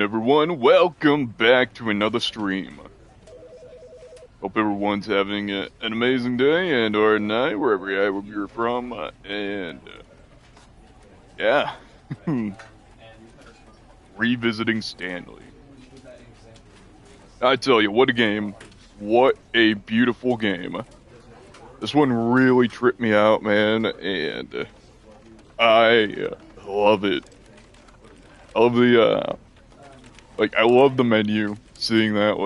Everyone, welcome back to another stream. Hope everyone's having an amazing day and or night, wherever you're from. Yeah, revisiting Stanley. I tell you, what a game. What a beautiful game. This one really tripped me out, man, and I love it. I love I love the menu, seeing that,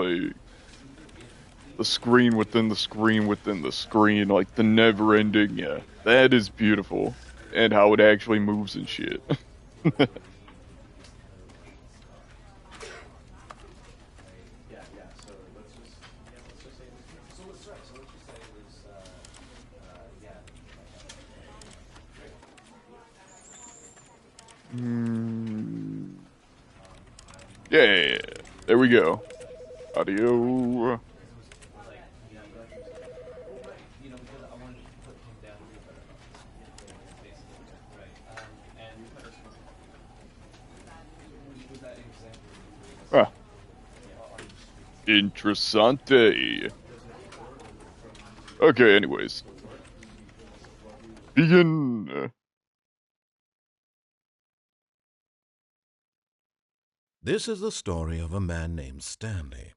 the screen within the screen within the screen, like the never ending, yeah. That is beautiful. And how it actually moves and shit. Yeah, there we go. Audio. Ah. Interessante. Okay, anyways. Begin. This is the story of a man named Stanley.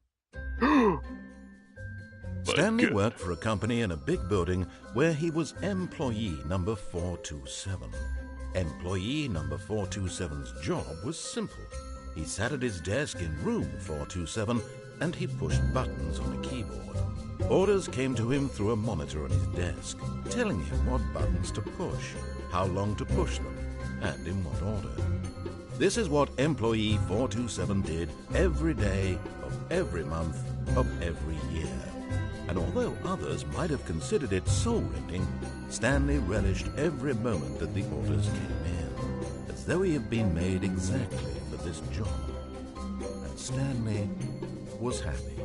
Stanley worked for a company in a big building where he was employee number 427. Employee number 427's job was simple. He sat at his desk in room 427 and he pushed buttons on a keyboard. Orders came to him through a monitor on his desk, telling him what buttons to push, how long to push them, and in what order. This is what employee 427 did every day of every month of every year. And although others might have considered it soul-rending, Stanley relished every moment that the orders came in, as though he had been made exactly for this job. And Stanley was happy.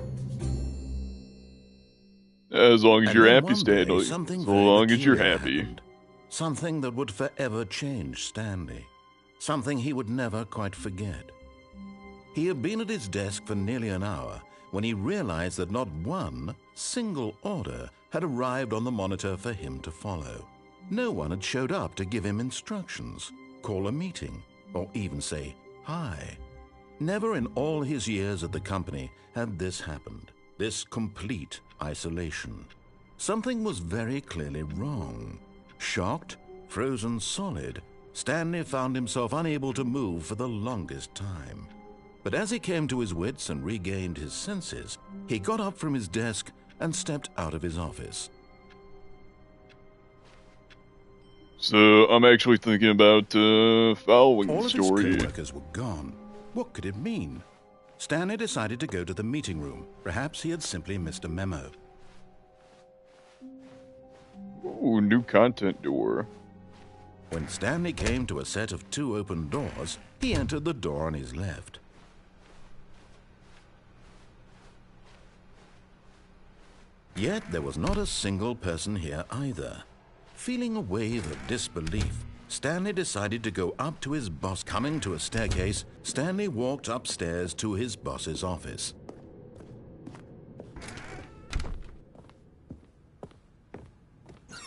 As long as you're happy, Stanley. Stanley. As long as you're happy. Happened. Something that would forever change Stanley. Something he would never quite forget. He had been at his desk for nearly an hour when he realized that not one single order had arrived on the monitor for him to follow. No one had showed up to give him instructions, call a meeting, or even say hi. Never in all his years at the company had this happened, this complete isolation. Something was very clearly wrong. Shocked, frozen solid, Stanley found himself unable to move for the longest time. But as he came to his wits and regained his senses, he got up from his desk and stepped out of his office. So, I'm actually thinking about following the story. All of his co-workers were gone. What could it mean? Stanley decided to go to the meeting room. Perhaps he had simply missed a memo. Ooh, new content door. When Stanley came to a set of 2 open doors, he entered the door on his left. Yet there was not a single person here either. Feeling a wave of disbelief, Stanley decided to go up to his boss. Coming to a staircase, Stanley walked upstairs to his boss's office.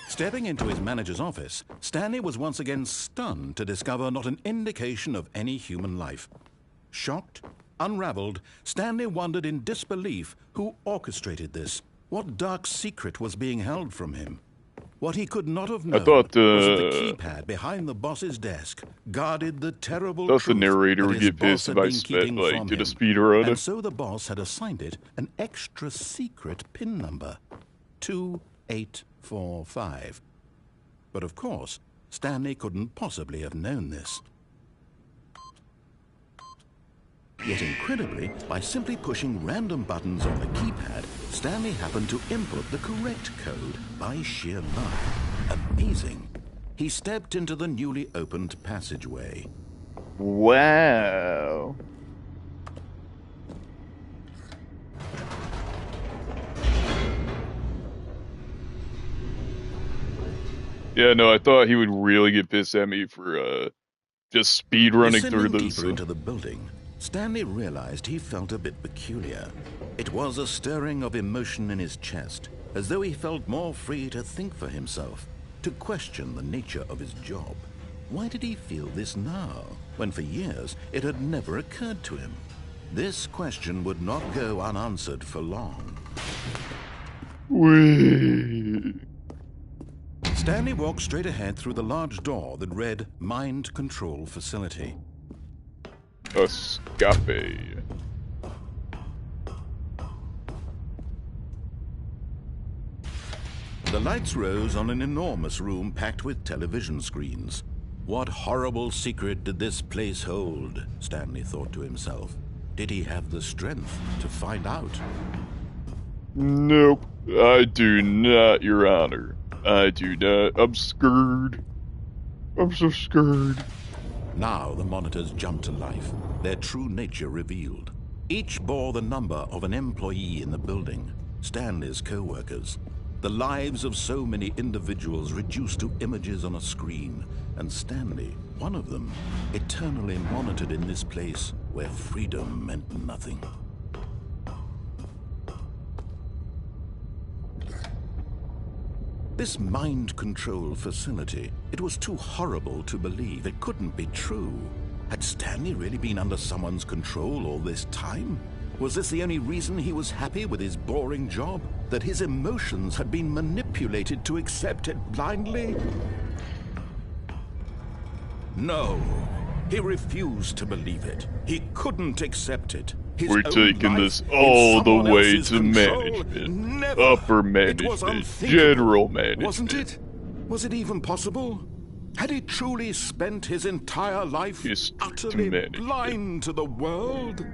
Stepping into his manager's office, Stanley was once again stunned to discover not an indication of any human life. Shocked, unraveled, Stanley wondered in disbelief who orchestrated this. What dark secret was being held from him? What he could not have known was that the keypad behind the boss's desk guarded the terrible truth the narrator that would his get pissed boss if I had been keeping from did a him. speed run. And so the boss had assigned it an extra secret PIN number, 2845. But of course, Stanley couldn't possibly have known this. Yet incredibly, by simply pushing random buttons on the keypad, Stanley happened to input the correct code by sheer luck. Amazing. He stepped into the newly opened passageway. Wow. Yeah, no, I thought he would really get pissed at me for just speed running through this. Deeper into the building, Stanley realized he felt a bit peculiar. It was a stirring of emotion in his chest, as though he felt more free to think for himself, to question the nature of his job. Why did he feel this now, when for years it had never occurred to him? This question would not go unanswered for long. Whee! Stanley walked straight ahead through the large door that read Mind Control Facility. Escape. The lights rose on an enormous room packed with television screens. What horrible secret did this place hold? Stanley thought to himself. Did he have the strength to find out? Nope, I do not, Your Honor. I do not. I'm scared. I'm so scared. Now the monitors jumped to life, their true nature revealed. Each bore the number of an employee in the building, Stanley's co-workers. The lives of so many individuals reduced to images on a screen, and Stanley, one of them, eternally monitored in this place where freedom meant nothing. This mind control facility, it was too horrible to believe. It couldn't be true. Had Stanley really been under someone's control all this time? Was this the only reason he was happy with his boring job? That his emotions had been manipulated to accept it blindly? No, he refused to believe it. He couldn't accept it. We're taking this all the way to management, Never. upper It was management, unthinkable, general management. wasn't it? Was it even possible? Had he truly spent his entire life History to utterly management. blind to the world?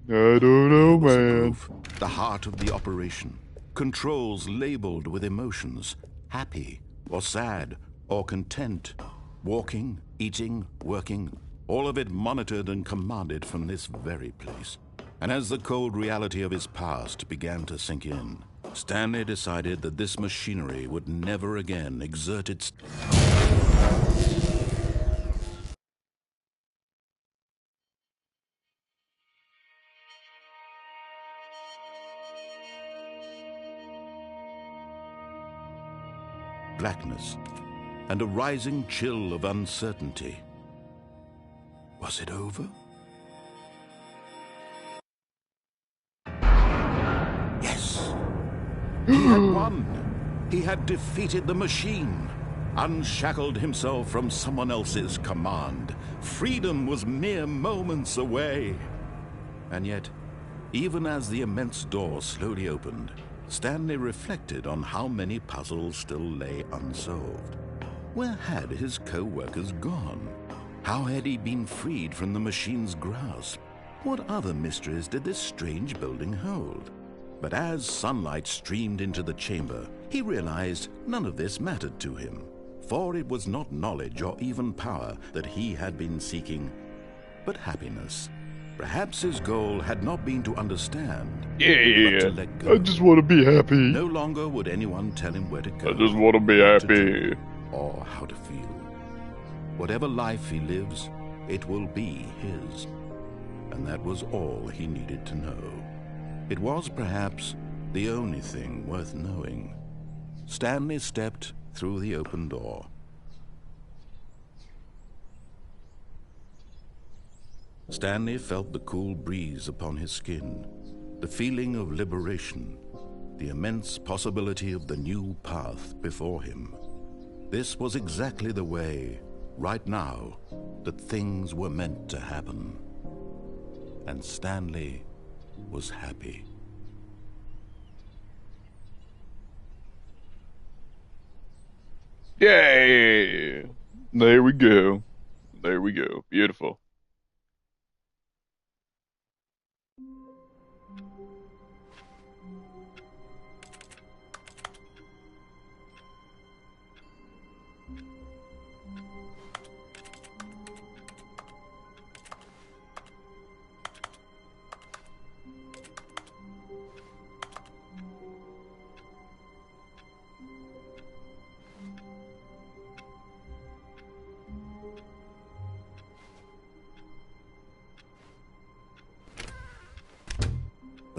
I don't know, Here was the man. proof. The heart of the operation. Controls labeled with emotions. Happy, or sad, or content. Walking, eating, working. All of it monitored and commanded from this very place. And as the cold reality of his past began to sink in, Stanley decided that this machinery would never again exert its... blackness, and a rising chill of uncertainty. Was it over? Yes! He had won! He had defeated the machine, unshackled himself from someone else's command. Freedom was mere moments away. And yet, even as the immense door slowly opened, Stanley reflected on how many puzzles still lay unsolved. Where had his co-workers gone? How had he been freed from the machine's grasp? What other mysteries did this strange building hold? But as sunlight streamed into the chamber, he realized none of this mattered to him, for it was not knowledge or even power that he had been seeking, but happiness. Perhaps his goal had not been to understand, but to let go. I just want to be happy. No longer would anyone tell him where to go. I just want to be what to happy. do, or how to feel. Whatever life he lives, it will be his. And that was all he needed to know. It was perhaps the only thing worth knowing. Stanley stepped through the open door. Stanley felt the cool breeze upon his skin, the feeling of liberation, the immense possibility of the new path before him. This was exactly the way, right now, that things were meant to happen. And Stanley was happy. Yay! There we go. There we go. Beautiful.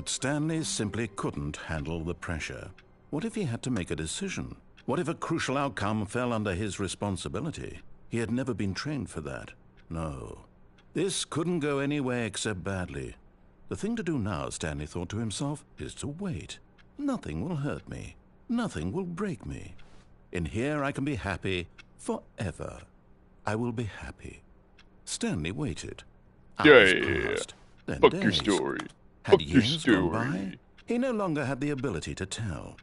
But Stanley simply couldn't handle the pressure. What if he had to make a decision? What if a crucial outcome fell under his responsibility? He had never been trained for that. No. This couldn't go any way except badly. The thing to do now, Stanley thought to himself, is to wait. Nothing will hurt me. Nothing will break me. In here I can be happy forever. I will be happy. Stanley waited. Hours passed, then Fuck days. your story. Had Fuck your years gone by? story. He no longer had the ability to tell.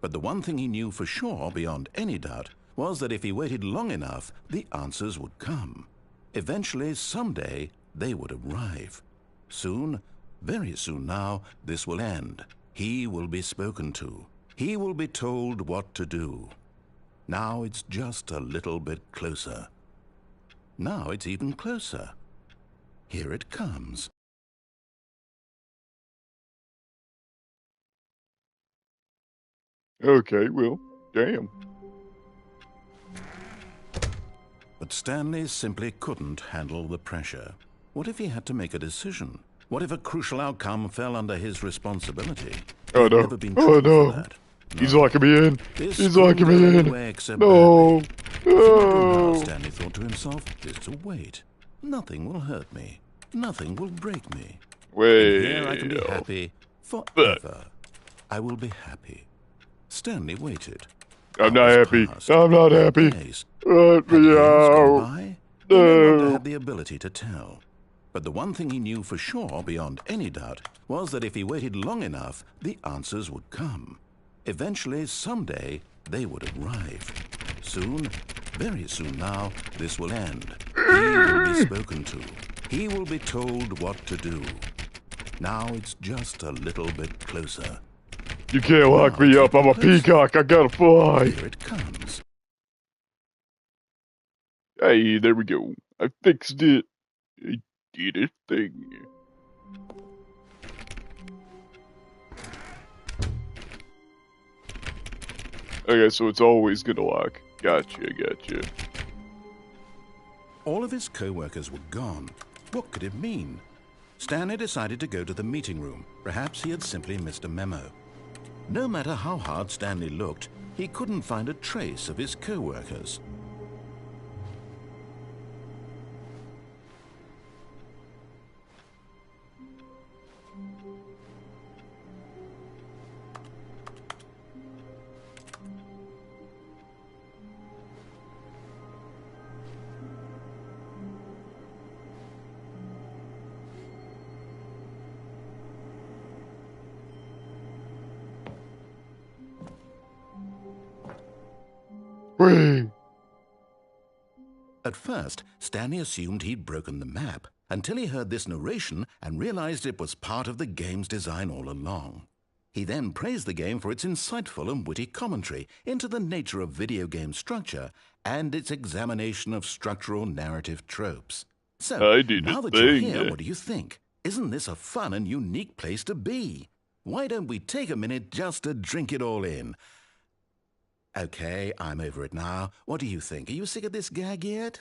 But the one thing he knew for sure, beyond any doubt, was that if he waited long enough, the answers would come. Eventually, someday, they would arrive. Soon, very soon now, this will end. He will be spoken to. He will be told what to do. Now it's just a little bit closer. Now it's even closer. Here it comes. Okay, well, damn. But Stanley simply couldn't handle the pressure. What if he had to make a decision? What if a crucial outcome fell under his responsibility? Oh He'd no. never been Oh trained no. for that. He's locking me in. This He's couldn't locking go me in. anywhere except No. badly. The thing to do now, No. Stanley thought to himself, is to wait. Nothing will hurt me. Nothing will break me. In here I can be Well. happy forever. I will be happy. Stanley waited. I'm not Hours happy. passed. I'm not happy. Days. Let Had me years gone out. by? He no longer No. had the ability to tell. But the one thing he knew for sure, beyond any doubt, was that if he waited long enough, the answers would come. Eventually, someday, they would arrive. Soon, very soon now, this will end. He will be spoken to. He will be told what to do. Now it's just a little bit closer. You can't lock Now me it's up. I'm a even closer. peacock. I gotta fly. Here it comes. Hey, there we go. I fixed it. I did a thing. Okay, so it's always gonna lock. Gotcha. All of his co-workers were gone. What could it mean? Stanley decided to go to the meeting room. Perhaps he had simply missed a memo. No matter how hard Stanley looked, he couldn't find a trace of his co-workers. Wait. At first, Stanley assumed he'd broken the map, until he heard this narration and realized it was part of the game's design all along. He then praised the game for its insightful and witty commentary into the nature of video game structure and its examination of structural narrative tropes. So, I did now a that you're thing. here, what do you think? Isn't this a fun and unique place to be? Why don't we take a minute just to drink it all in? Okay, I'm over it now. What do you think? Are you sick of this gag yet?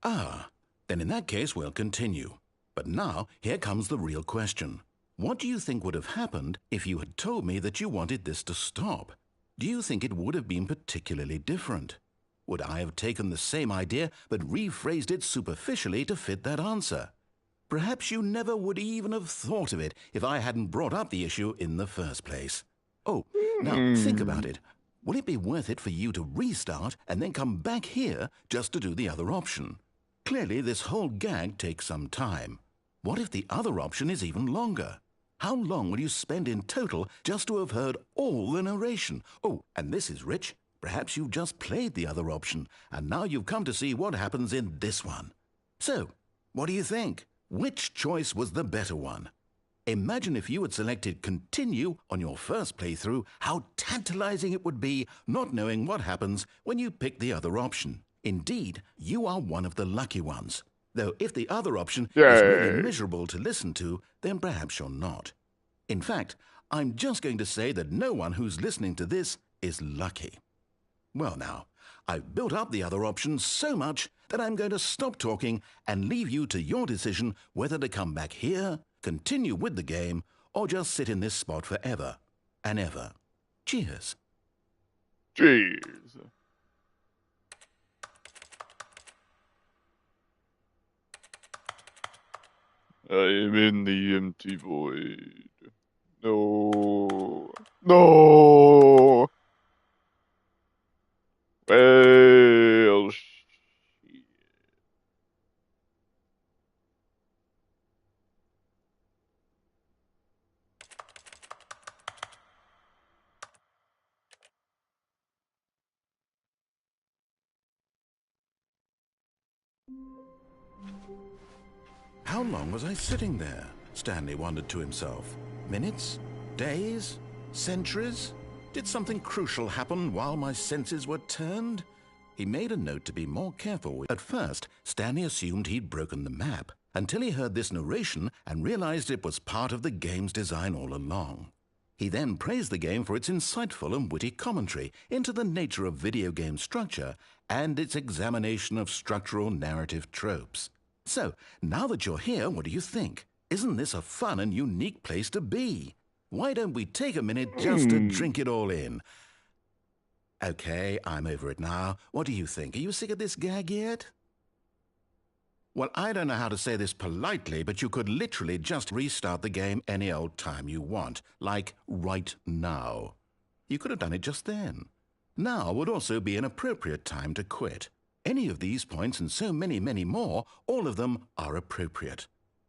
Ah, then in that case we'll continue. But now, here comes the real question. What do you think would have happened if you had told me that you wanted this to stop? Do you think it would have been particularly different? Would I have taken the same idea but rephrased it superficially to fit that answer? Perhaps you never would even have thought of it if I hadn't brought up the issue in the first place. Oh, now think about it. Will it be worth it for you to restart and then come back here just to do the other option? Clearly, this whole gag takes some time. What if the other option is even longer? How long will you spend in total just to have heard all the narration? Oh, and this is rich. Perhaps you've just played the other option, and now you've come to see what happens in this one. So, what do you think? Which choice was the better one? Imagine if you had selected Continue on your first playthrough, how tantalizing it would be not knowing what happens when you pick the other option. Indeed, you are one of the lucky ones. Though if the other option is really miserable to listen to, then perhaps you're not. In fact, I'm just going to say that no one who's listening to this is lucky. Well now, I've built up the other options so much that I'm going to stop talking and leave you to your decision whether to come back here, continue with the game, or just sit in this spot forever and ever. Cheers. Cheers. I am in the empty void. No. No. Well, shit. How long was I sitting there? Stanley wondered to himself. Minutes? Days? Centuries? Did something crucial happen while my senses were turned? He made a note to be more careful. At first, Stanley assumed he'd broken the map, until he heard this narration and realized it was part of the game's design all along. He then praised the game for its insightful and witty commentary into the nature of video game structure and its examination of structural narrative tropes. So, now that you're here, what do you think? Isn't this a fun and unique place to be? Why don't we take a minute just to drink it all in? Okay, I'm over it now. What do you think? Are you sick of this gag yet? Well, I don't know how to say this politely, but you could literally just restart the game any old time you want, like right now. You could have done it just then. Now would also be an appropriate time to quit. Any of these points and so many, many more, all of them are appropriate.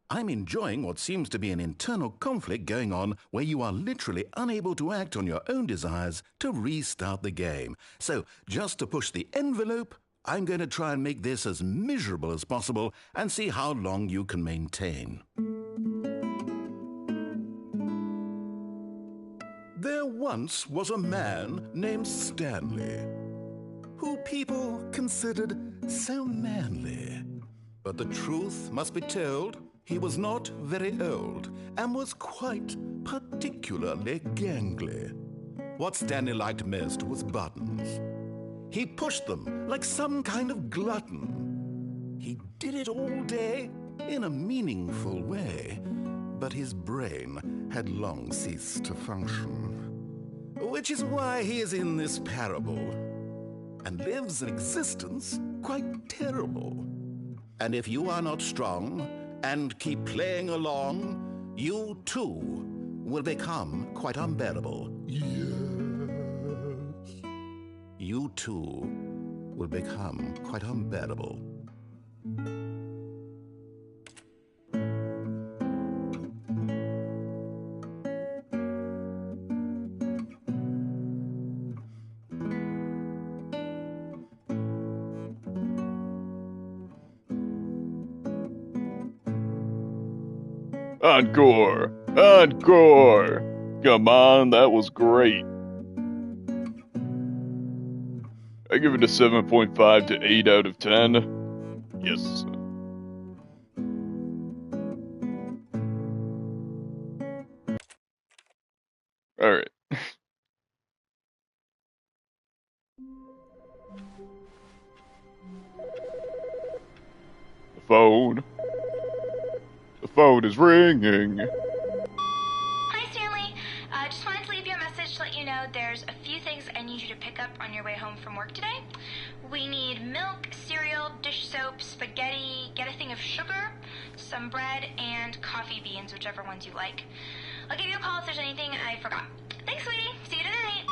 I'm enjoying what seems to be an internal conflict going on where you are literally unable to act on your own desires to restart the game. So, just to push the envelope, I'm going to try and make this as miserable as possible and see how long you can maintain. There once was a man named Stanley, who people considered so manly. But the truth must be told, he was not very old and was quite particularly gangly. What Stanley liked most was buttons. He pushed them like some kind of glutton. He did it all day in a meaningful way, but his brain had long ceased to function. Which is why he is in this parable and lives an existence quite terrible. And if you are not strong and keep playing along, you too will become quite unbearable. Yes. You too will become quite unbearable. Encore! Encore! Come on, that was great. I give it a 7.5 to 8 out of 10. Yes. Alright. The phone. The phone is ringing. Hi, Stanley. Just wanted to leave you a message to let you know there's a few things I need you to pick up on your way home from work today. We need milk, cereal, dish soap, spaghetti, get a thing of sugar, some bread, and coffee beans, whichever ones you like. I'll give you a call if there's anything I forgot. Thanks, sweetie. See you tonight.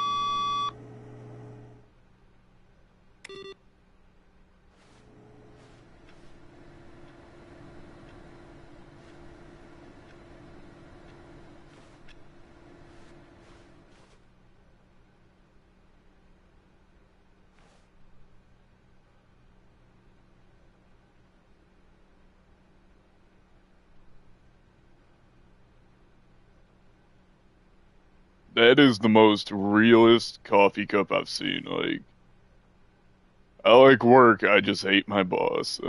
That is the most realist coffee cup I've seen. Like, I like work, I just hate my boss.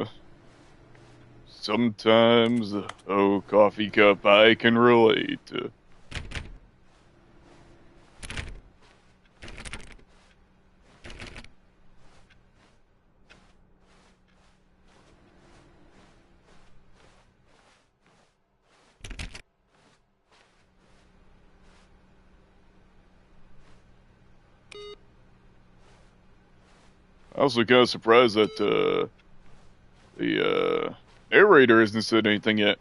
Sometimes, oh, coffee cup, I can relate. I was kind of surprised that the narrator hasn't said anything yet.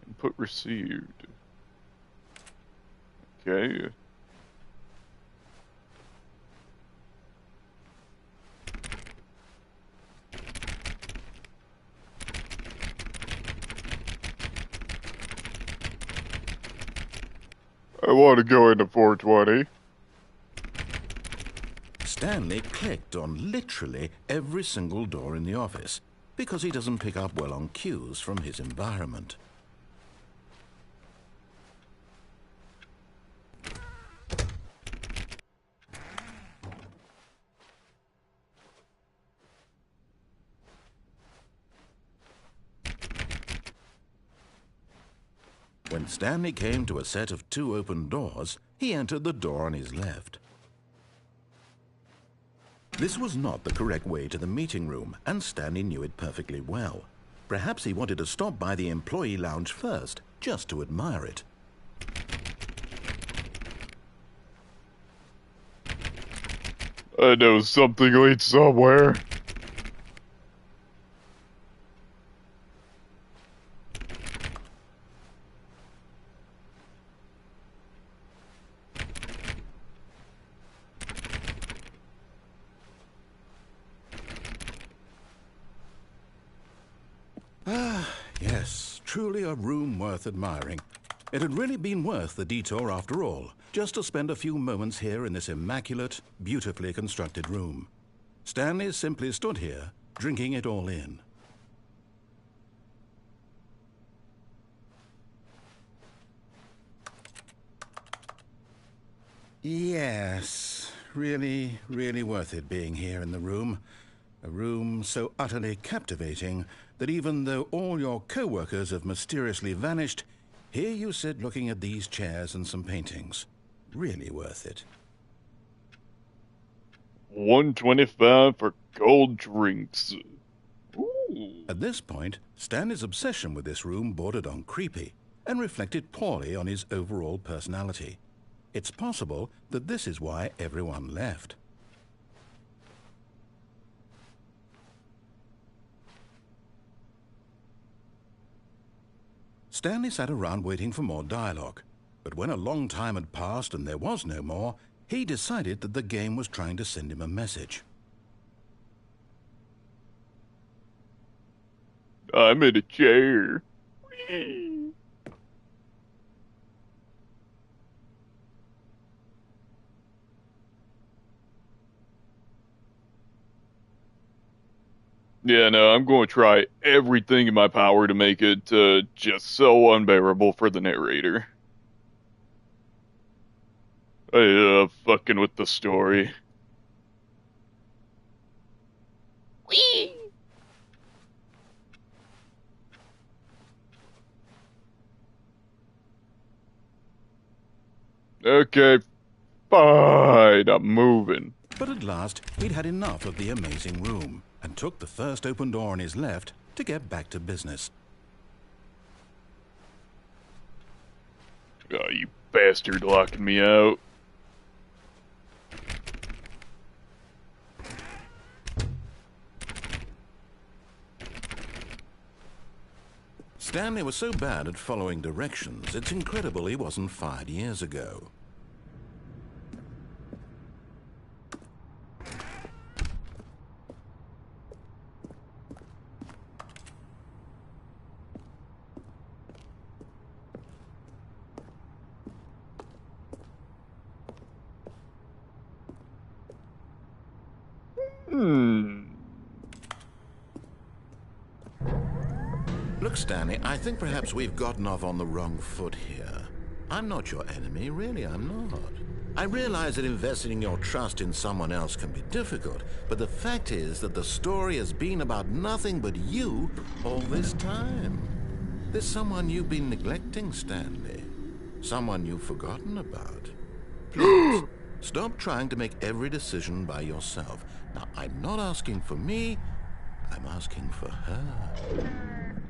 Input received. Okay. I want to go into 420. Stanley clicked on literally every single door in the office because he doesn't pick up well on cues from his environment. When Stanley came to a set of 2 open doors, he entered the door on his left. This was not the correct way to the meeting room, and Stanley knew it perfectly well. Perhaps he wanted to stop by the employee lounge first, just to admire it. I know something leads somewhere. Yes, truly a room worth admiring. It had really been worth the detour after all, just to spend a few moments here in this immaculate, beautifully constructed room. Stanley simply stood here, drinking it all in. Yes, really, really worth it being here in the room. A room so utterly captivating that even though all your co-workers have mysteriously vanished, here you sit looking at these chairs and some paintings. Really worth it. $125 for cold drinks. Ooh. At this point, Stanley's obsession with this room bordered on creepy and reflected poorly on his overall personality. It's possible that this is why everyone left. Stanley sat around waiting for more dialogue, but when a long time had passed and there was no more, he decided that the game was trying to send him a message. I'm in a chair. Yeah, no, I'm going to try everything in my power to make it just so unbearable for the narrator. Fucking with the story. Whee! Okay, fine, I'm moving. But at last, he'd had enough of the amazing room and took the first open door on his left to get back to business. Oh, you bastard locking me out. Stanley was so bad at following directions, it's incredible he wasn't fired years ago. Look, Stanley, I think perhaps we've gotten off on the wrong foot here. I'm not your enemy, really, I'm not. I realize that investing your trust in someone else can be difficult, but the fact is that the story has been about nothing but you all this time. There's someone you've been neglecting, Stanley. Someone you've forgotten about. Please, stop trying to make every decision by yourself. Now, I'm not asking for me, I'm asking for her.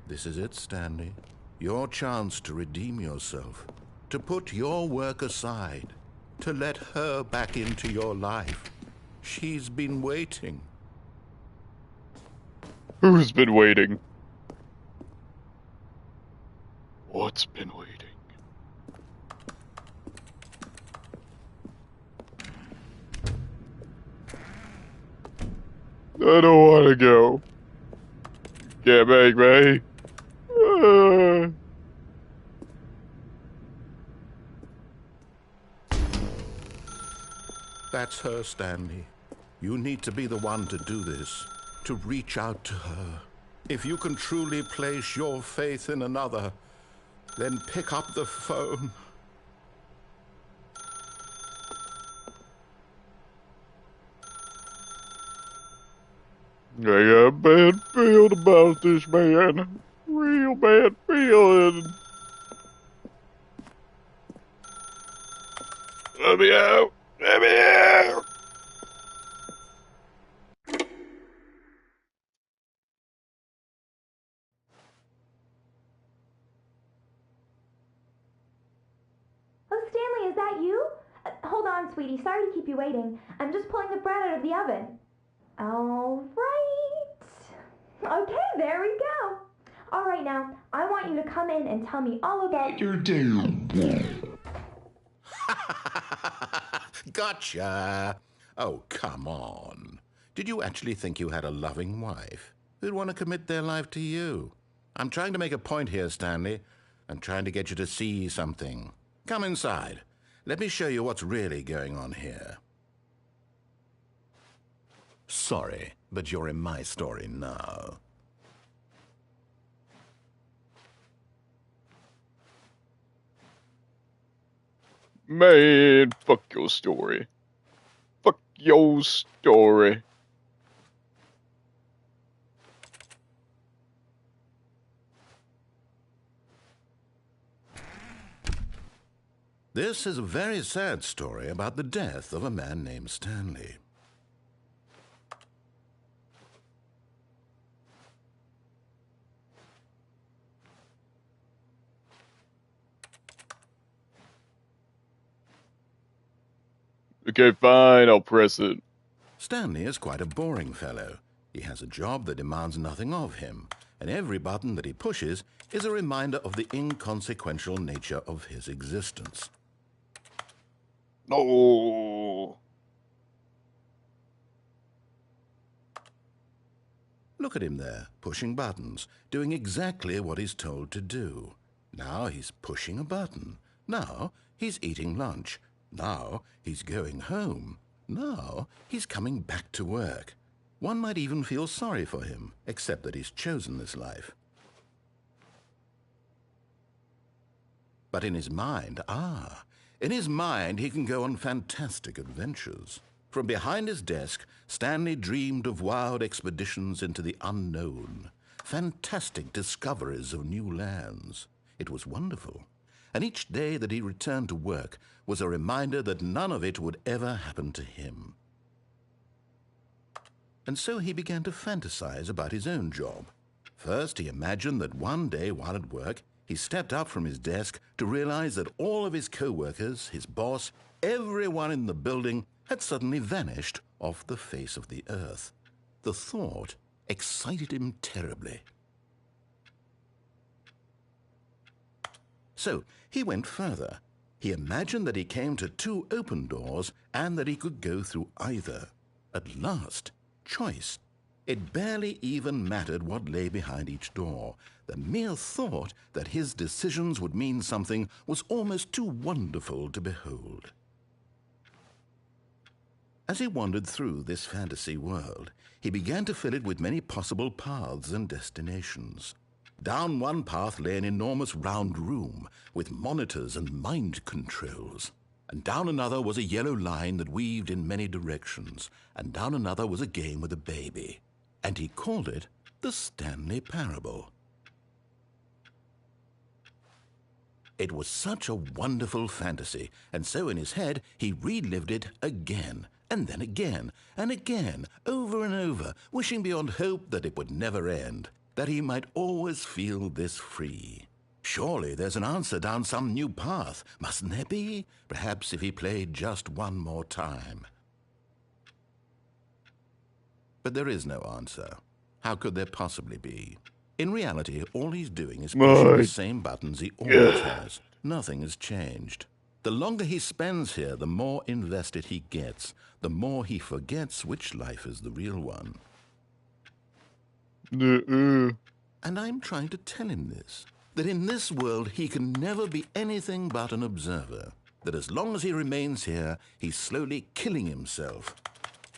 This is it, Stanley. Your chance to redeem yourself. To put your work aside. to let her back into your life. She's been waiting. Who's been waiting? What's been waiting? I don't want to go. Can't make me. That's her, Stanley. You need to be the one to do this, to reach out to her. If you can truly place your faith in another, then pick up the phone. I got a bad feeling about this, man. Real bad feeling. Let me out! Let me out! Oh, Stanley, is that you? Hold on, sweetie. Sorry to keep you waiting. I'm just pulling the bread out of the oven. All right. Okay, there we go. All right, now, I want you to come in and tell me all about your day. Gotcha! Oh, come on. Did you actually think you had a loving wife who'd want to commit their life to you? I'm trying to make a point here, Stanley. I'm trying to get you to see something. Come inside. Let me show you what's really going on here. Sorry, but you're in my story now. Man, fuck your story. Fuck your story. This is a very sad story about the death of a man named Stanley. Okay, fine, I'll press it. Stanley is quite a boring fellow. He has a job that demands nothing of him, and every button that he pushes is a reminder of the inconsequential nature of his existence. No. Look at him there, pushing buttons, doing exactly what he's told to do. Now he's pushing a button. Now he's eating lunch. Now he's going home. Now he's coming back to work. One might even feel sorry for him, except that he's chosen this life. But in his mind, in his mind he can go on fantastic adventures. From behind his desk, Stanley dreamed of wild expeditions into the unknown, fantastic discoveries of new lands. It was wonderful, and each day that he returned to work was a reminder that none of it would ever happen to him. And so he began to fantasize about his own job. First, he imagined that one day while at work, he stepped up from his desk to realize that all of his co-workers, his boss, everyone in the building had suddenly vanished off the face of the earth. The thought excited him terribly. So he went further. He imagined that he came to two open doors and that he could go through either. At last, choice. It barely even mattered what lay behind each door. The mere thought that his decisions would mean something was almost too wonderful to behold. As he wandered through this fantasy world, he began to fill it with many possible paths and destinations. Down one path lay an enormous round room with monitors and mind controls. And down another was a yellow line that weaved in many directions. And down another was a game with a baby. And he called it the Stanley Parable. It was such a wonderful fantasy, and so in his head he relived it again, and then again, and again, over and over, wishing beyond hope that it would never end, that he might always feel this free. Surely there's an answer down some new path, mustn't there be? Perhaps if he played just one more time. But there is no answer. How could there possibly be? In reality, all he's doing is pushing the same buttons he always has. Nothing has changed. The longer he spends here, the more invested he gets, the more he forgets which life is the real one. And I'm trying to tell him this, that in this world he can never be anything but an observer, that as long as he remains here, he's slowly killing himself.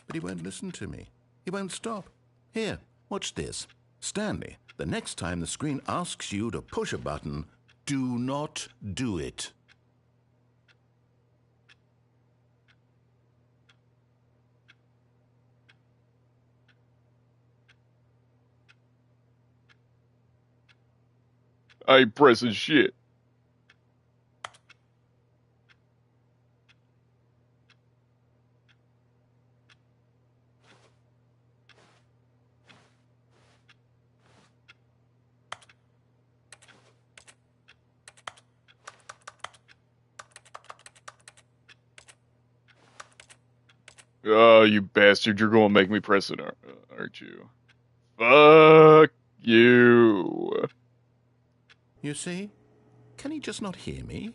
But he won't listen to me. He won't stop. Here, watch this. Stanley, the next time the screen asks you to push a button, do not do it. I ain't pressing shit. Oh, you bastard, you're gonna make me press it, aren't you? Fuck you. You see? Can he just not hear me?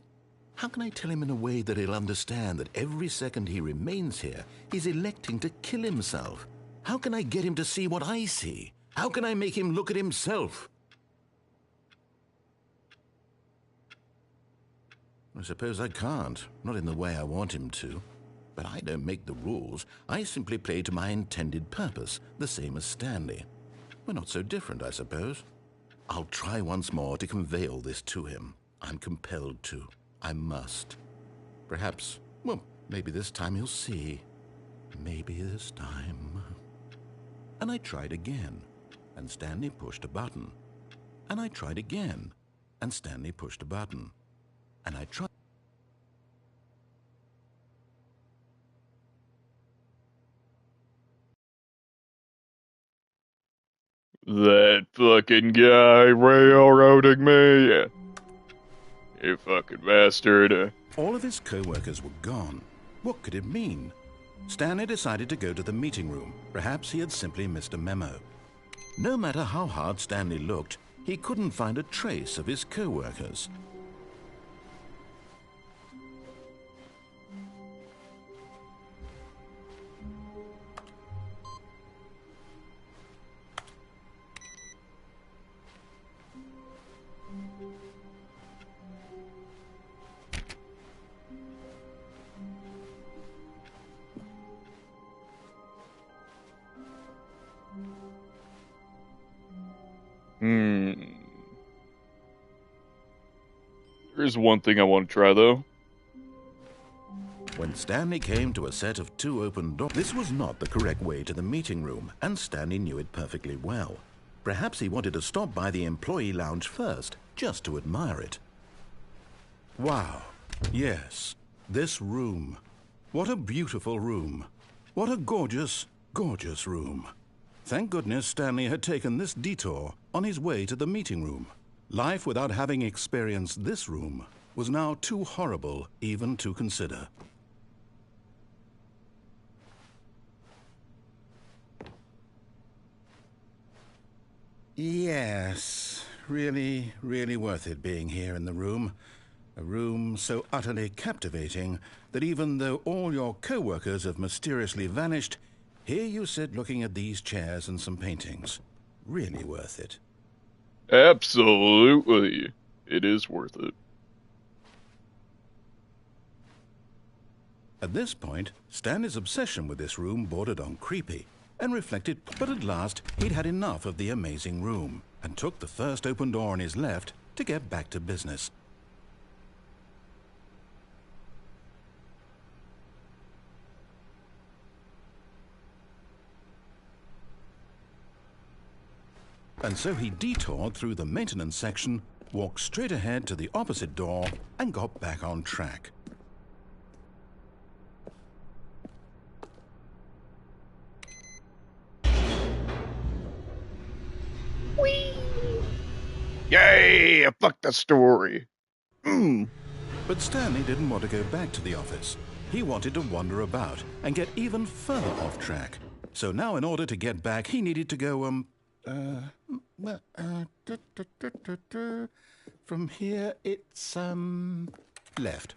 How can I tell him in a way that he'll understand that every second he remains here, he's electing to kill himself? How can I get him to see what I see? How can I make him look at himself? I suppose I can't, not in the way I want him to. But I don't make the rules. I simply play to my intended purpose, the same as Stanley. We're not so different, I suppose. I'll try once more to convey all this to him. I'm compelled to. I must. Perhaps, well, maybe this time he'll see. Maybe this time. And I tried again, and Stanley pushed a button. And I tried again, and Stanley pushed a button. And I tried. That fucking guy railroading me. You fucking bastard. All of his co-workers were gone. What could it mean? Stanley decided to go to the meeting room. Perhaps he had simply missed a memo. No matter how hard Stanley looked, he couldn't find a trace of his co-workers. There's one thing I want to try, though. When Stanley came to a set of 2 open doors, this was not the correct way to the meeting room, and Stanley knew it perfectly well. Perhaps he wanted to stop by the employee lounge first, just to admire it. Wow. Yes, this room. What a beautiful room. What a gorgeous, gorgeous room. Thank goodness Stanley had taken this detour on his way to the meeting room. Life without having experienced this room was now too horrible even to consider. Yes, really, really worth it being here in the room. A room so utterly captivating that even though all your co-workers have mysteriously vanished, here you sit looking at these chairs and some paintings. Really worth it. Absolutely. It is worth it. At this point, Stanley's obsession with this room bordered on creepy and reflected, but at last he'd had enough of the amazing room and took the first open door on his left to get back to business. And so he detoured through the maintenance section, walked straight ahead to the opposite door, and got back on track. Whee! Yay! Fuck that story. Mm. But Stanley didn't want to go back to the office. He wanted to wander about and get even further off track. So now in order to get back, he needed to go, from here it's, left.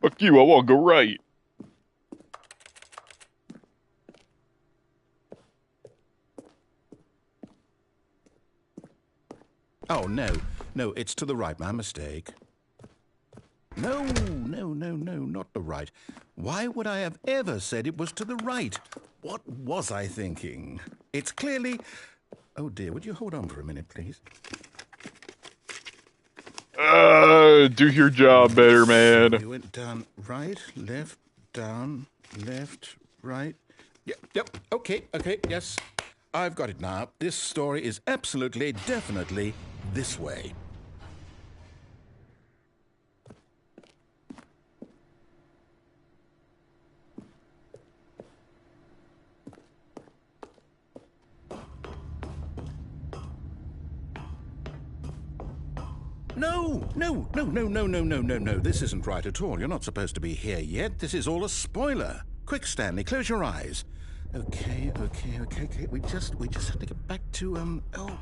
Fuck you, I wanna go right. Oh, no, it's to the right, my mistake. No, not the right. Why would I have ever said it was to the right? What was I thinking? It's clearly... Oh dear, would you hold on for a minute, please? Do your job better, man. We went down, right, left, down, left, right. Yep, okay, yes. I've got it now. This story is absolutely, definitely this way. No. This isn't right at all. You're not supposed to be here yet. This is all a spoiler. Quick, Stanley, close your eyes. Okay. We just have to get back to, oh,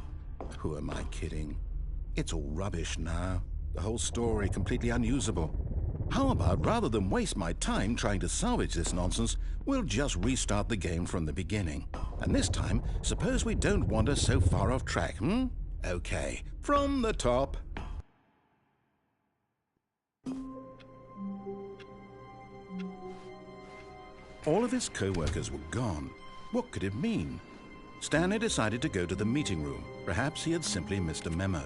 who am I kidding? It's all rubbish now. The whole story completely unusable. How about, rather than waste my time trying to salvage this nonsense, we'll just restart the game from the beginning. And this time, suppose we don't wander so far off track, Okay, from the top. All of his co-workers were gone. What could it mean? Stanley decided to go to the meeting room. Perhaps he had simply missed a memo.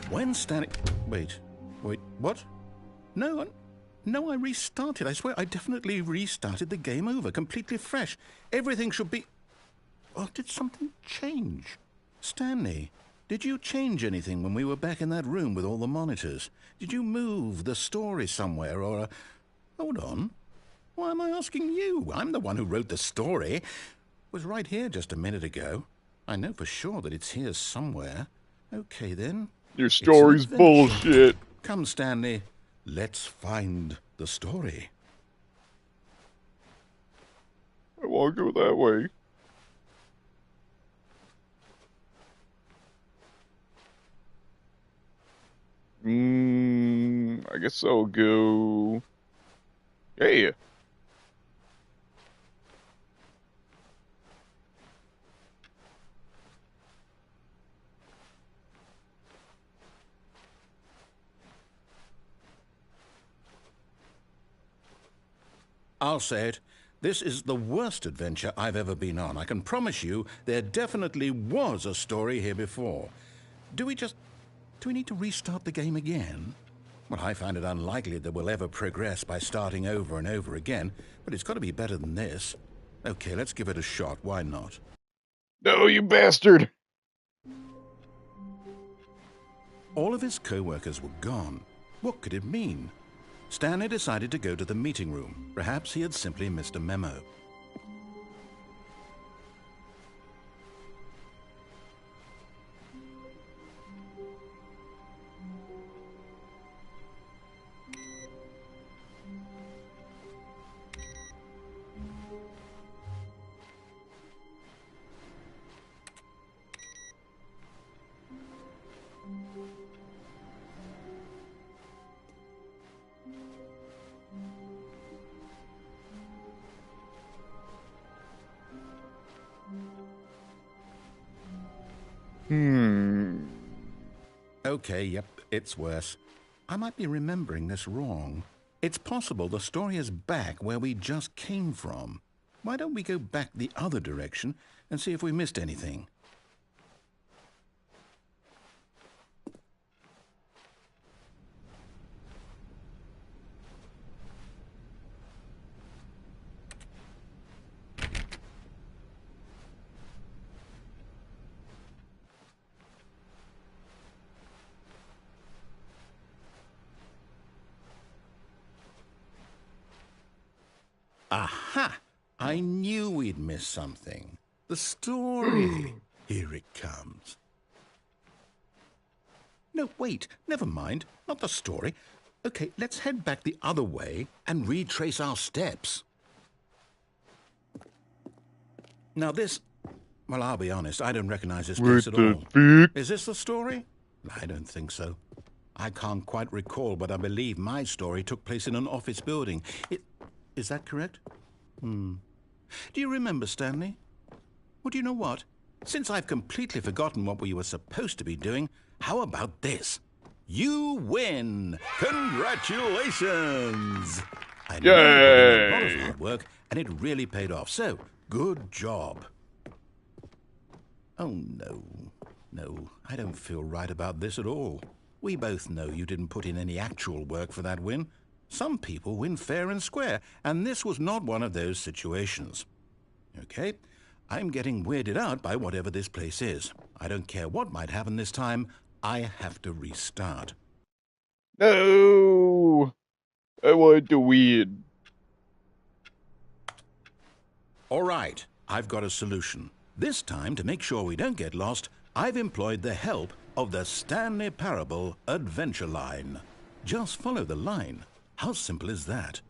When Stanley... Wait, what? No, I restarted. I swear I definitely restarted the game over, completely fresh. Everything should be... Oh, did something change? Stanley, did you change anything when we were back in that room with all the monitors? Did you move the story somewhere or... Hold on. Why am I asking you? I'm the one who wrote the story. It was right here just a minute ago. I know for sure that it's here somewhere. Okay, then. Your story's bullshit. Come, Stanley. Let's find the story. I want to go that way. I guess I'll go... Hey! I'll say it. This is the worst adventure I've ever been on. I can promise you there definitely was a story here before. Do we need to restart the game again? Well, I find it unlikely that we'll ever progress by starting over and over again, but it's got to be better than this. Okay, let's give it a shot. Why not? No, you bastard! All of his co-workers were gone. What could it mean? Stanley decided to go to the meeting room. Perhaps he had simply missed a memo. Okay, yep, it's worse. I might be remembering this wrong. It's possible the story is back where we just came from. Why don't we go back the other direction and see if we missed anything? Aha! I knew we'd miss something. The story. Here it comes. No, wait. Never mind. Not the story. Okay, let's head back the other way and retrace our steps. Now this... Well, I'll be honest. I don't recognize this place at all. Is this the story? I don't think so. I can't quite recall, but I believe my story took place in an office building. Is that correct? Do you remember, Stanley? Well, do you know what? Since I've completely forgotten what we were supposed to be doing, how about this? You win! Congratulations! I know you put in a lot of hard work, and it really paid off. So, good job. Oh, no. No, I don't feel right about this at all. We both know you didn't put in any actual work for that win. Some people win fair and square, and this was not one of those situations. Okay, I'm getting weirded out by whatever this place is. I don't care what might happen this time. I have to restart. No! I want to win. All right, I've got a solution. This time, to make sure we don't get lost, I've employed the help of the Stanley Parable Adventure Line. Just follow the line. How simple is that?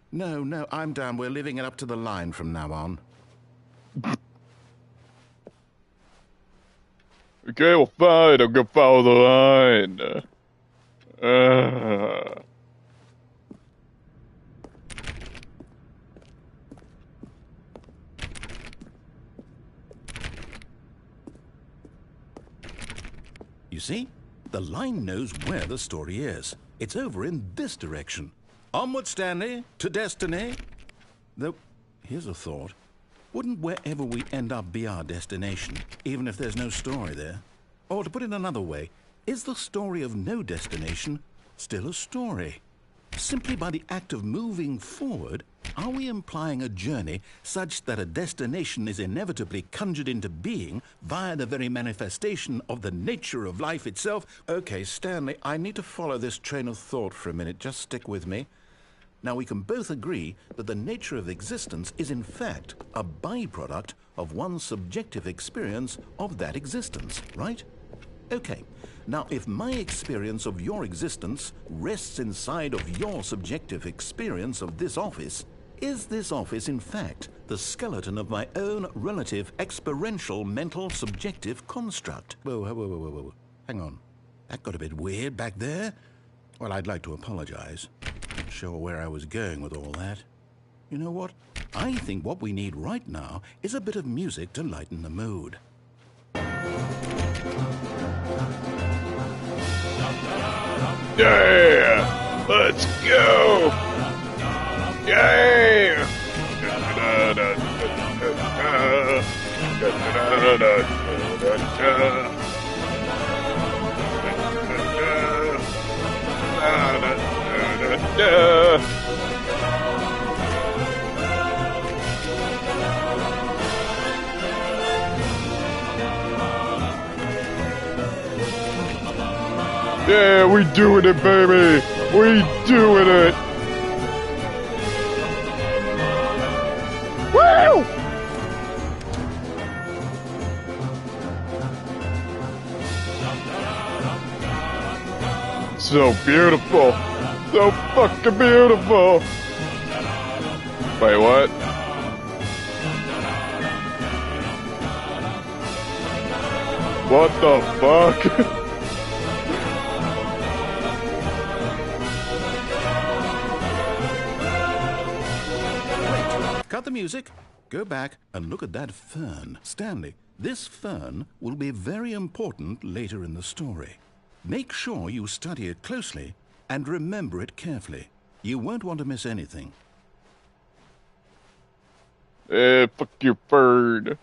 No, I'm down. We're leaving it up to the line from now on. Okay, well, fine. I'll go follow the line. You see? The line knows where the story is. It's over in this direction. Onward, Stanley, to destiny. Though, here's a thought. Wouldn't wherever we end up be our destination, even if there's no story there? Or to put it another way, is the story of no destination still a story? Simply by the act of moving forward, are we implying a journey such that a destination is inevitably conjured into being via the very manifestation of the nature of life itself? Okay, Stanley, I need to follow this train of thought for a minute. Just stick with me. Now, we can both agree that the nature of existence is in fact a byproduct of one's subjective experience of that existence, right? Okay, now if my experience of your existence rests inside of your subjective experience of this office, is this office in fact the skeleton of my own relative experiential mental subjective construct? Whoa. Hang on. That got a bit weird back there. Well, I'd like to apologize. Not sure where I was going with all that. You know what? I think what we need right now is a bit of music to lighten the mood. Yeah! Let's go! Yeah! Yeah, we doing it, baby! We doing it! Woo! so beautiful. So fucking beautiful. Wait, what? What the fuck? Cut the music, go back and look at that fern. Stanley, this fern will be very important later in the story. Make sure you study it closely and remember it carefully. You won't want to miss anything. Fuck your bird.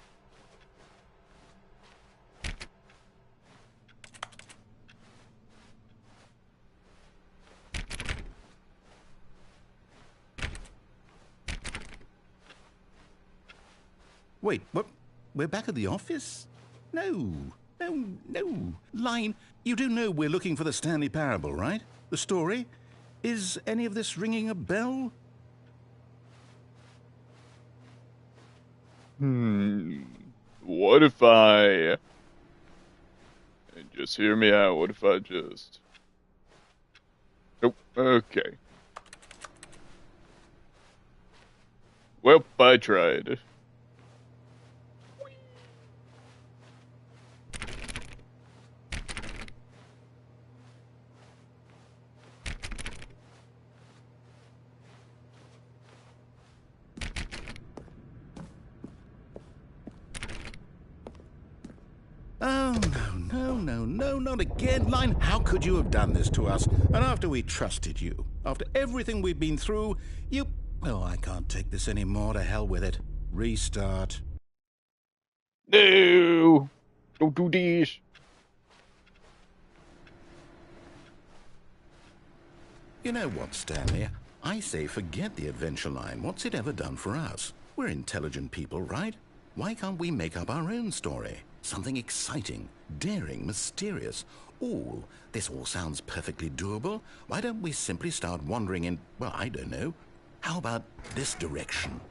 Wait, what? We're back at the office? No. Line, you do know we're looking for the Stanley Parable, right? The story? Is any of this ringing a bell? What if I... And just hear me out, what if I just... Nope, okay. Well, I tried. Oh, no, not again. Line, how could you have done this to us? And after we trusted you, after everything we've been through, you... Oh, I can't take this anymore. To hell with it. Restart. No! Don't do this! You know what, Stanley? I say forget the adventure line. What's it ever done for us? We're intelligent people, right? Why can't we make up our own story? Something exciting, daring, mysterious. Ooh, this all sounds perfectly doable. Why don't we simply start wandering in, well, I don't know. How about this direction?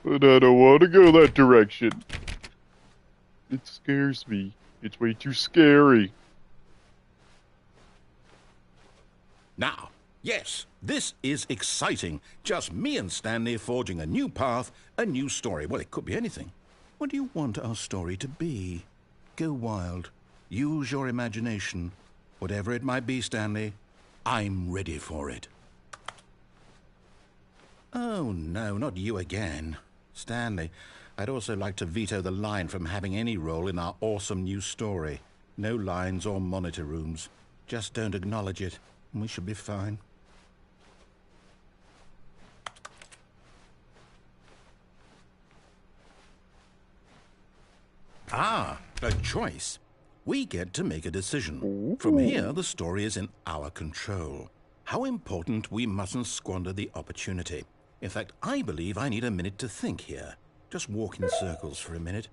But I don't want to go that direction. It scares me. It's way too scary. Now, yes, this is exciting. Just me and Stanley forging a new path, a new story. Well, it could be anything. What do you want our story to be? Go wild. Use your imagination. Whatever it might be, Stanley, I'm ready for it. Oh, no, not you again. Stanley, I'd also like to veto the line from having any role in our awesome new story. No lines or monitor rooms. Just don't acknowledge it, and we should be fine. Ah, a choice. We get to make a decision. From here, the story is in our control. How important we mustn't squander the opportunity. In fact, I believe I need a minute to think here. Just walk in circles for a minute.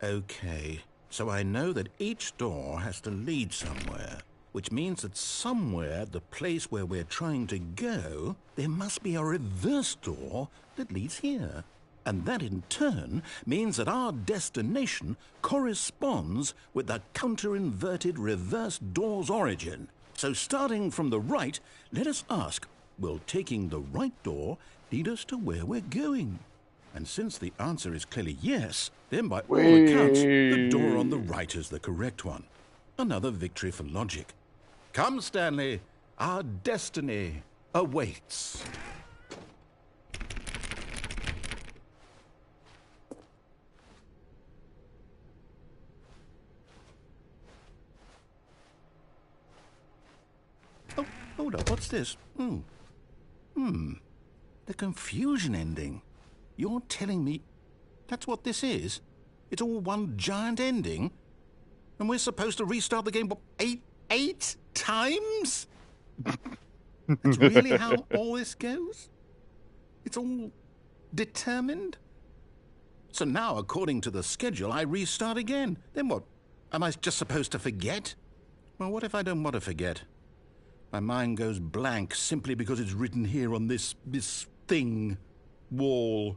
Okay, so I know that each door has to lead somewhere, which means that somewhere at the place where we're trying to go, there must be a reverse door that leads here. And that in turn means that our destination corresponds with the counter-inverted reverse door's origin. So starting from the right, let us ask, will taking the right door lead us to where we're going? And since the answer is clearly yes, then by all accounts, the door on the right is the correct one. Another victory for logic. Come, Stanley, our destiny awaits. Oh, hold up, what's this? The confusion ending. You're telling me that's what this is? It's all one giant ending? And we're supposed to restart the game, what, eight times? That's really how all this goes? It's all determined? So now, according to the schedule, I restart again. Then what? Am I just supposed to forget? Well, what if I don't want to forget? My mind goes blank simply because it's written here on this thing, wall.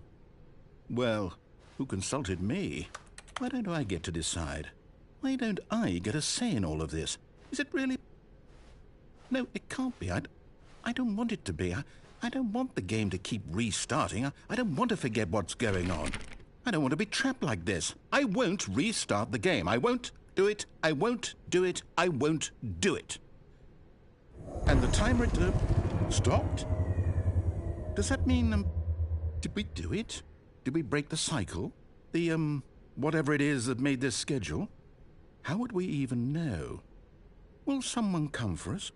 Well, who consulted me? Why don't I get to decide? Why don't I get a say in all of this? Is it really... No, it can't be. I don't want it to be. I don't want the game to keep restarting. I don't want to forget what's going on. I don't want to be trapped like this. I won't restart the game. I won't do it. I won't do it. I won't do it. And the timer stopped? Does that mean, did we do it? Did we break the cycle? The, whatever it is that made this schedule? How would we even know? Will someone come for us?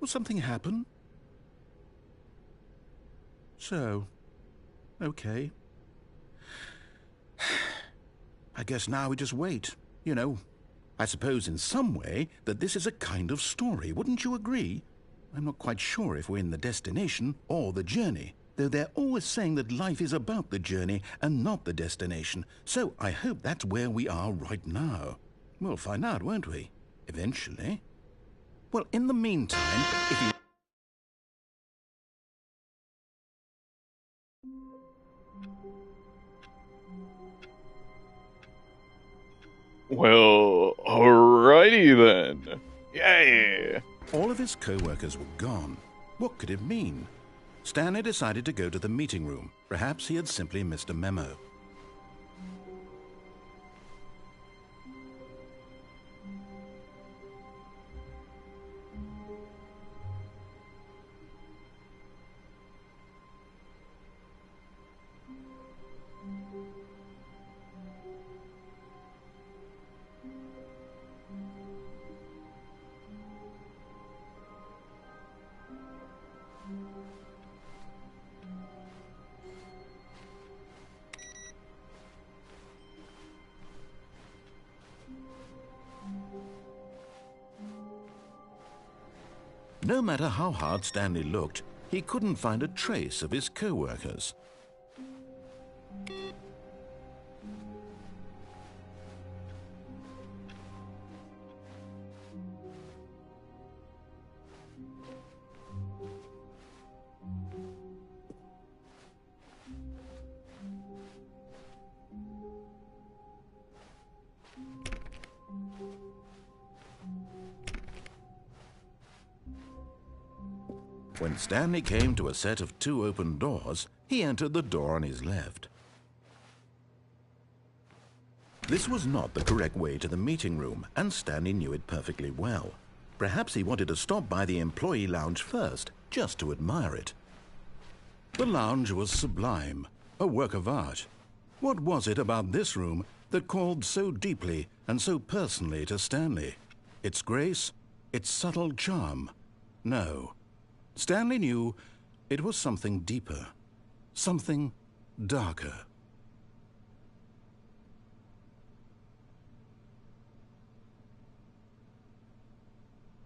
Will something happen? So, okay. I guess now we just wait. You know, I suppose in some way that this is a kind of story, wouldn't you agree? I'm not quite sure if we're in the destination or the journey, though they're always saying that life is about the journey and not the destination, so I hope that's where we are right now. We'll find out, won't we? Eventually. Well, in the meantime, if you... Well, alrighty then. Yay! All of his co-workers were gone. What could it mean? Stanley decided to go to the meeting room. Perhaps he had simply missed a memo. No matter how hard Stanley looked, he couldn't find a trace of his co-workers. When Stanley came to a set of 2 open doors, he entered the door on his left. This was not the correct way to the meeting room, and Stanley knew it perfectly well. Perhaps he wanted to stop by the employee lounge first, just to admire it. The lounge was sublime, a work of art. What was it about this room that called so deeply and so personally to Stanley? Its grace? Its subtle charm? No. Stanley knew it was something deeper, something darker.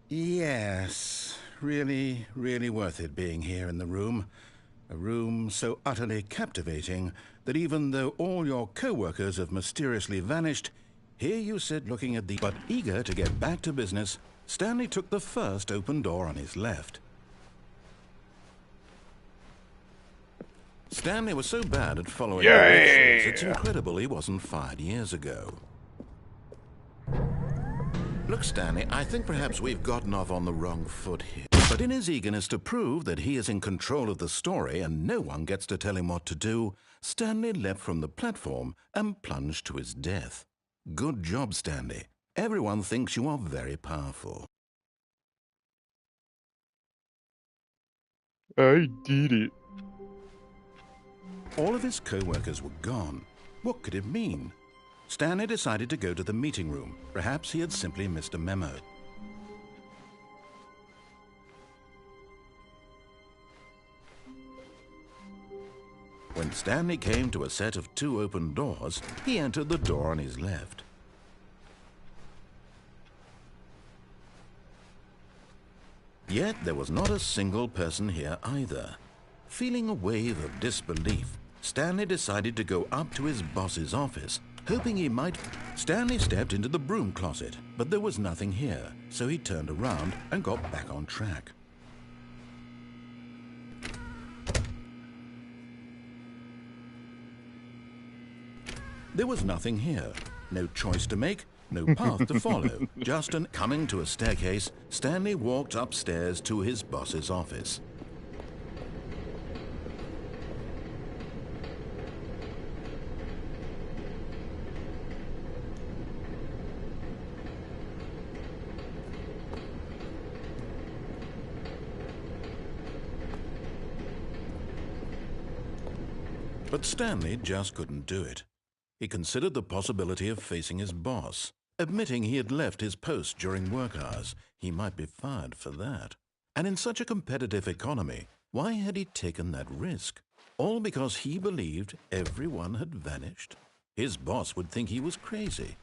Yes, really worth it being here in the room. A room so utterly captivating that even though all your co-workers have mysteriously vanished, here you sit looking at the... But eager to get back to business, Stanley took the first open door on his left. Stanley was so bad at following directions, it's incredible he wasn't fired years ago. Look, Stanley, I think perhaps we've gotten off on the wrong foot here. But in his eagerness to prove that he is in control of the story and no one gets to tell him what to do, Stanley leapt from the platform and plunged to his death. Good job, Stanley. Everyone thinks you are very powerful. I did it. All of his co-workers were gone. What could it mean? Stanley decided to go to the meeting room. Perhaps he had simply missed a memo. When Stanley came to a set of 2 open doors, he entered the door on his left. Yet there was not a single person here either. Feeling a wave of disbelief, Stanley decided to go up to his boss's office, hoping he might... Stanley stepped into the broom closet, but there was nothing here, so he turned around and got back on track. There was nothing here. No choice to make, no path to follow. Coming to a staircase, Stanley walked upstairs to his boss's office. But Stanley just couldn't do it. He considered the possibility of facing his boss. Admitting he had left his post during work hours, he might be fired for that. And in such a competitive economy, why had he taken that risk? All because he believed everyone had vanished? His boss would think he was crazy.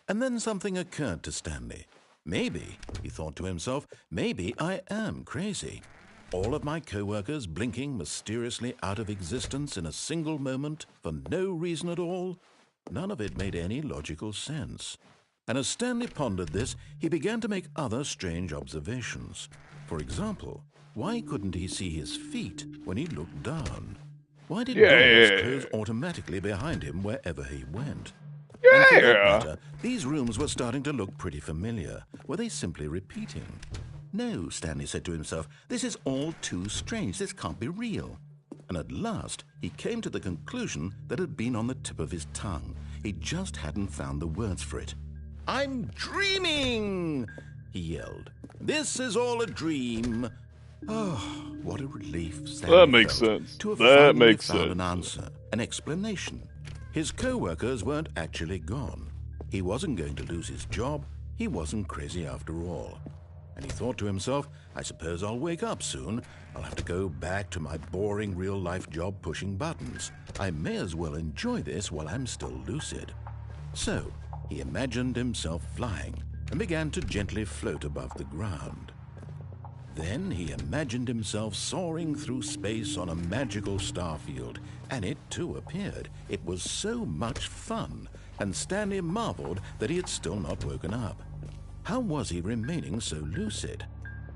And then something occurred to Stanley. Maybe, he thought to himself, maybe I am crazy. All of my co-workers blinking mysteriously out of existence in a single moment for no reason at all? None of it made any logical sense. And as Stanley pondered this, he began to make other strange observations. For example, why couldn't he see his feet when he looked down? Why did doors close automatically behind him wherever he went? And for that matter, these rooms were starting to look pretty familiar. Were they simply repeating? No, Stanley said to himself, this is all too strange. This can't be real. And at last, he came to the conclusion that had been on the tip of his tongue. He just hadn't found the words for it. I'm dreaming, he yelled. This is all a dream. Oh, what a relief Stanley That makes felt sense. to have That finally makes found sense. an answer, an explanation. His co-workers weren't actually gone. He wasn't going to lose his job. He wasn't crazy after all. And he thought to himself, I suppose I'll wake up soon. I'll have to go back to my boring real-life job pushing buttons. I may as well enjoy this while I'm still lucid. So, he imagined himself flying and began to gently float above the ground. Then he imagined himself soaring through space on a magical starfield, and it too appeared. It was so much fun, and Stanley marveled that he had still not woken up. How was he remaining so lucid?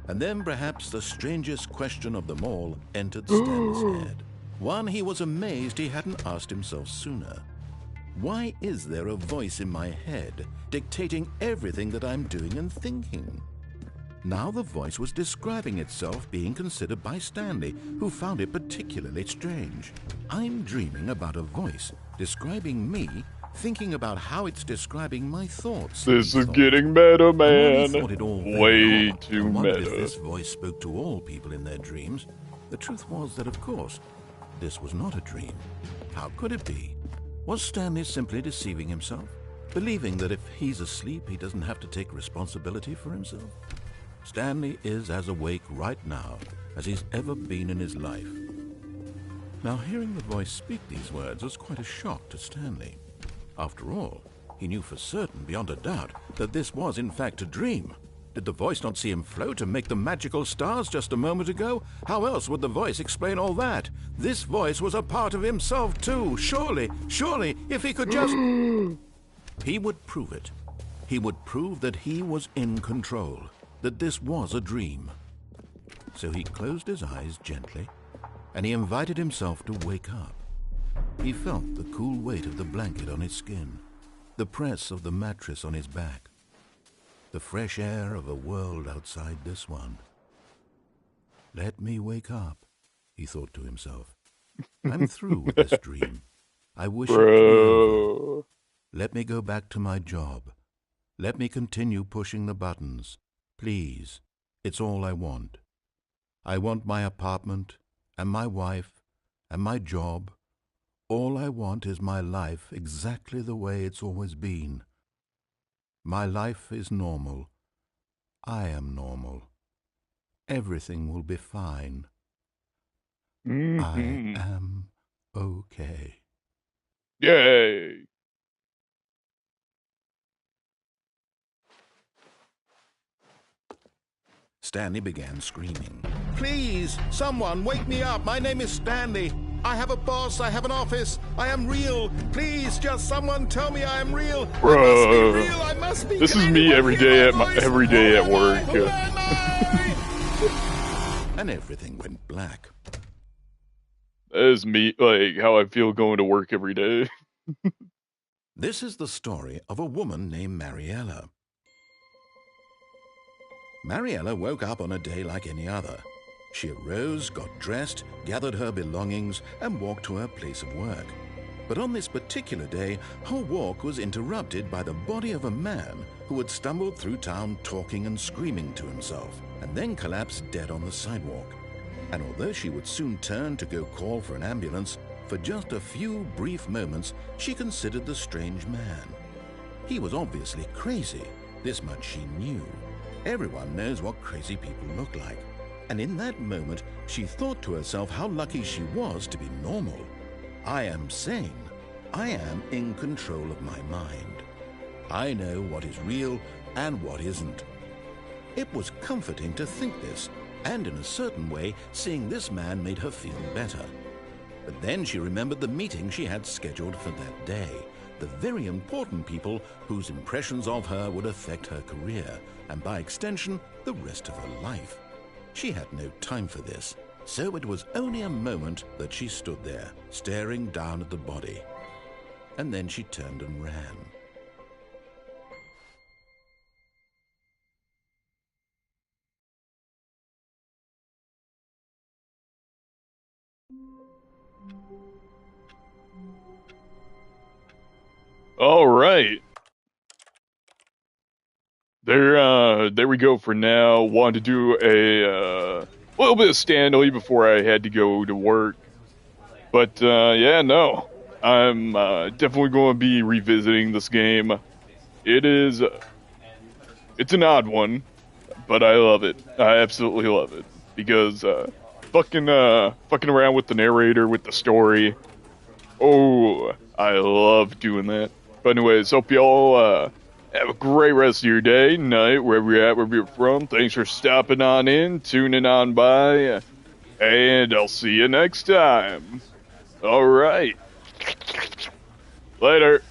And then perhaps the strangest question of them all entered Stanley's head. One he was amazed he hadn't asked himself sooner. Why is there a voice in my head dictating everything that I'm doing and thinking? Now the voice was describing itself being considered by Stanley, who found it particularly strange. I'm dreaming about a voice describing me, thinking about how it's describing my thoughts. This is getting meta, man. Way Way too If meta. this voice spoke to all people in their dreams, the truth was that, of course, this was not a dream. How could it be? Was Stanley simply deceiving himself, believing that if he's asleep, he doesn't have to take responsibility for himself? Stanley is as awake right now as he's ever been in his life. Now, hearing the voice speak these words was quite a shock to Stanley. After all, he knew for certain, beyond a doubt, that this was in fact a dream. Did the voice not see him float and make the magical stars just a moment ago? How else would the voice explain all that? This voice was a part of himself too. Surely, if he could just... He would prove it. He would prove that he was in control, that this was a dream. So he closed his eyes gently, and he invited himself to wake up. He felt the cool weight of the blanket on his skin, the press of the mattress on his back, the fresh air of a world outside this one. Let me wake up, he thought to himself. I'm through with this dream. I wish it could be over. Bro. Let me go back to my job. Let me continue pushing the buttons. Please, it's all I want. I want my apartment, and my wife, and my job. All I want is my life exactly the way it's always been. My life is normal. I am normal. Everything will be fine. I am okay. Yay. Stanley began screaming. Please, someone, wake me up. My name is Stanley. I have a boss. I have an office. I am real. Please, just someone tell me I am real. Bro. I must be real. I must be. This Can is me anyone every hear day my at voice? every day at Who am I? work. Who am I? And everything went black. That is me, like, how I feel going to work every day. This is the story of a woman named Mariella. Mariella woke up on a day like any other. She arose, got dressed, gathered her belongings, and walked to her place of work. But on this particular day, her walk was interrupted by the body of a man who had stumbled through town talking and screaming to himself, and then collapsed dead on the sidewalk. And although she would soon turn to go call for an ambulance, for just a few brief moments she considered the strange man. He was obviously crazy, this much she knew. Everyone knows what crazy people look like. And in that moment, she thought to herself how lucky she was to be normal. I am sane. I am in control of my mind. I know what is real and what isn't. It was comforting to think this, and in a certain way, seeing this man made her feel better. But then she remembered the meeting she had scheduled for that day, the very important people whose impressions of her would affect her career, and by extension, the rest of her life. She had no time for this, so it was only a moment that she stood there, staring down at the body. And then she turned and ran. All right. There we go for now. Wanted to do a little bit of Stanley before I had to go to work. But, yeah, no. I'm definitely going to be revisiting this game. It's an odd one, but I love it. I absolutely love it. Because, fucking around with the narrator, with the story. Oh, I love doing that. But anyways, hope y'all, have a great rest of your day, night, wherever you're at, wherever you're from. Thanks for stopping on in, tuning on by, and I'll see you next time. All right. Later.